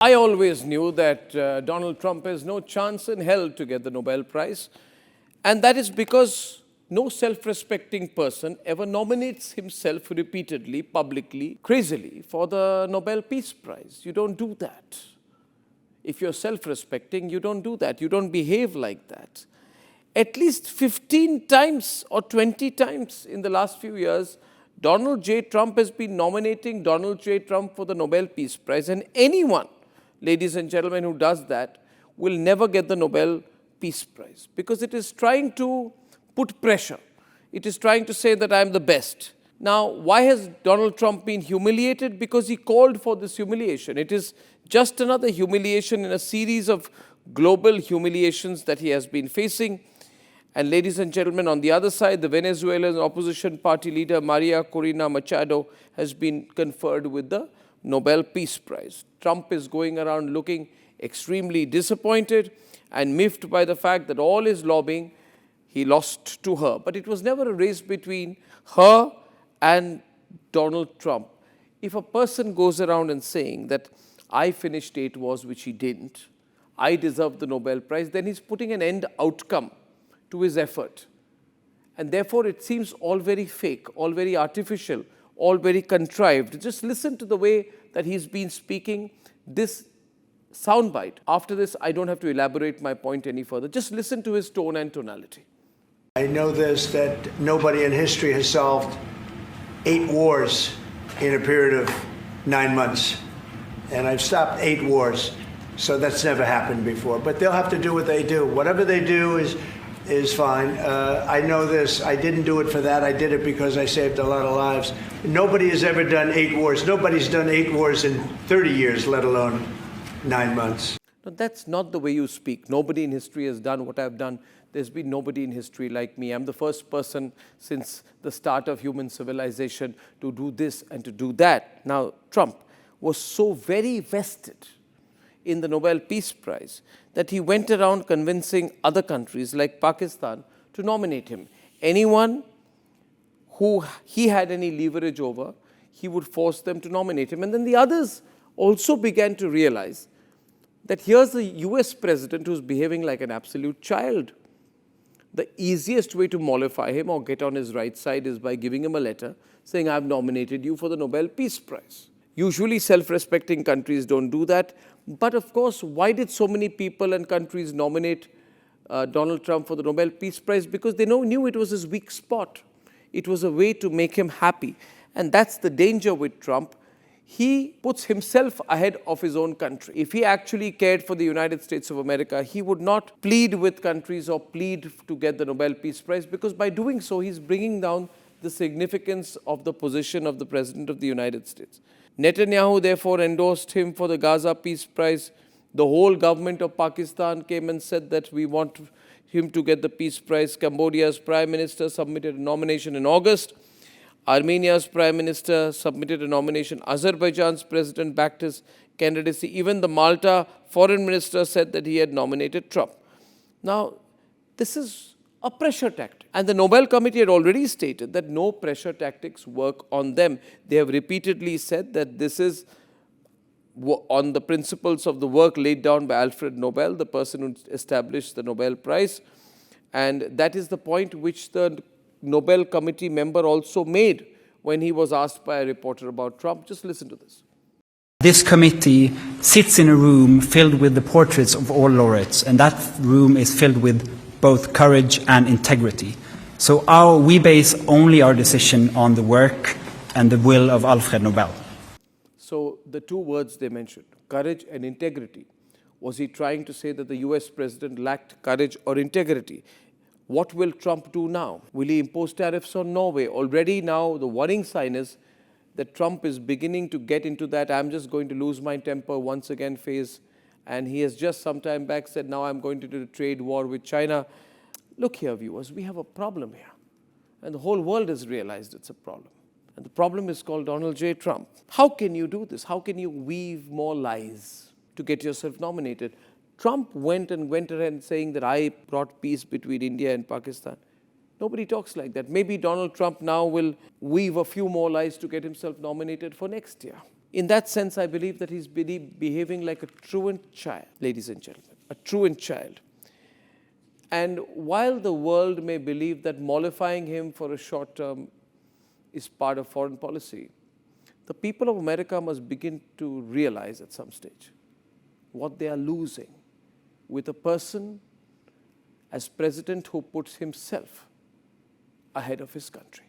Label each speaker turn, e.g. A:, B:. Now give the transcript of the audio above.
A: I always knew that Donald Trump has no chance in hell to get the Nobel Prize. And that is because no self-respecting person ever nominates himself repeatedly, publicly, crazily for the Nobel Peace Prize. You don't do that. If you're self-respecting, you don't do that. You don't behave like that. At least 15 times or 20 times in the last few years, Donald J. Trump has been nominating Donald J. Trump for the Nobel Peace Prize. And anyone, ladies and gentlemen, who does that will never get the Nobel Peace Prize because it is trying to put pressure. It is trying to say that I am the best. Now, why has Donald Trump been humiliated? Because he called for this humiliation. It is just another humiliation in a series of global humiliations that he has been facing. And ladies and gentlemen, on the other side, the Venezuelan opposition party leader María Corina Machado has been conferred with the Nobel Peace Prize. Trump is going around looking extremely disappointed and miffed by the fact that all his lobbying he lost to her. But it was never a race between her and Donald Trump. If a person goes around and saying that I finished 8 wars, which he didn't, I deserve the Nobel Prize, then he's putting an end outcome to his effort. And therefore, it seems all very fake, all very artificial, all very contrived. Just listen to the way that he's been speaking this soundbite. After this, I don't have to elaborate my point any further. Just listen to his tone and tonality.
B: I know this, that nobody in history has solved 8 wars in a period of 9 months. And I've stopped 8 wars. So that's never happened before. But they'll have to do what they do. Whatever they do is fine. I know this. I didn't do it for that. I did it because I saved a lot of lives. Nobody has ever done 8 wars. Nobody's done 8 wars in 30 years, let alone 9 months.
A: No, that's not the way you speak. Nobody in history has done what I've done. There's been nobody in history like me. I'm the first person since the start of human civilization to do this and to do that. Now, Trump was so very vested in the Nobel Peace Prize that he went around convincing other countries like Pakistan to nominate him. Anyone who he had any leverage over, he would force them to nominate him. And then the others also began to realize that here's the US president who's behaving like an absolute child. The easiest way to mollify him or get on his right side is by giving him a letter saying, I've nominated you for the Nobel Peace Prize. Usually self-respecting countries don't do that. But of course, why did so many people and countries nominate Donald Trump for the Nobel Peace Prize? Because they knew it was his weak spot. It was a way to make him happy. And that's the danger with Trump. He puts himself ahead of his own country. If he actually cared for the United States of America, he would not plead with countries or plead to get the Nobel Peace Prize, because by doing so, he's bringing down the significance of the position of the President of the United States. Netanyahu therefore endorsed him for the Gaza Peace Prize. The whole government of Pakistan came and said that we want him to get the Peace Prize. Cambodia's Prime Minister submitted a nomination in August. Armenia's Prime Minister submitted a nomination. Azerbaijan's President backed his candidacy. Even the Malta Foreign Minister said that he had nominated Trump. Now, this is a pressure tactic. And the Nobel Committee had already stated that no pressure tactics work on them. They have repeatedly said that this is on the principles of the work laid down by Alfred Nobel, the person who established the Nobel Prize. And that is the point which the Nobel Committee member also made when he was asked by a reporter about Trump. Just listen to this.
C: This committee sits in a room filled with the portraits of all laureates, and that room is filled with both courage and integrity. So we base only our decision on the work and the will of Alfred Nobel.
A: So the 2 words they mentioned, courage and integrity. Was he trying to say that the US president lacked courage or integrity? What will Trump do now? Will he impose tariffs on Norway? Already now the worrying sign is that Trump is beginning to get into that I'm just going to lose my temper once again phase. And he has just some time back said, now I'm going to do a trade war with China. Look here, viewers, we have a problem here. And the whole world has realized it's a problem. And the problem is called Donald J. Trump. How can you do this? How can you weave more lies to get yourself nominated? Trump went ahead saying that I brought peace between India and Pakistan. Nobody talks like that. Maybe Donald Trump now will weave a few more lies to get himself nominated for next year. In that sense, I believe that he's behaving like a truant child, ladies and gentlemen, a truant child. And while the world may believe that mollifying him for a short term is part of foreign policy, the people of America must begin to realize at some stage what they are losing with a person as president who puts himself ahead of his country.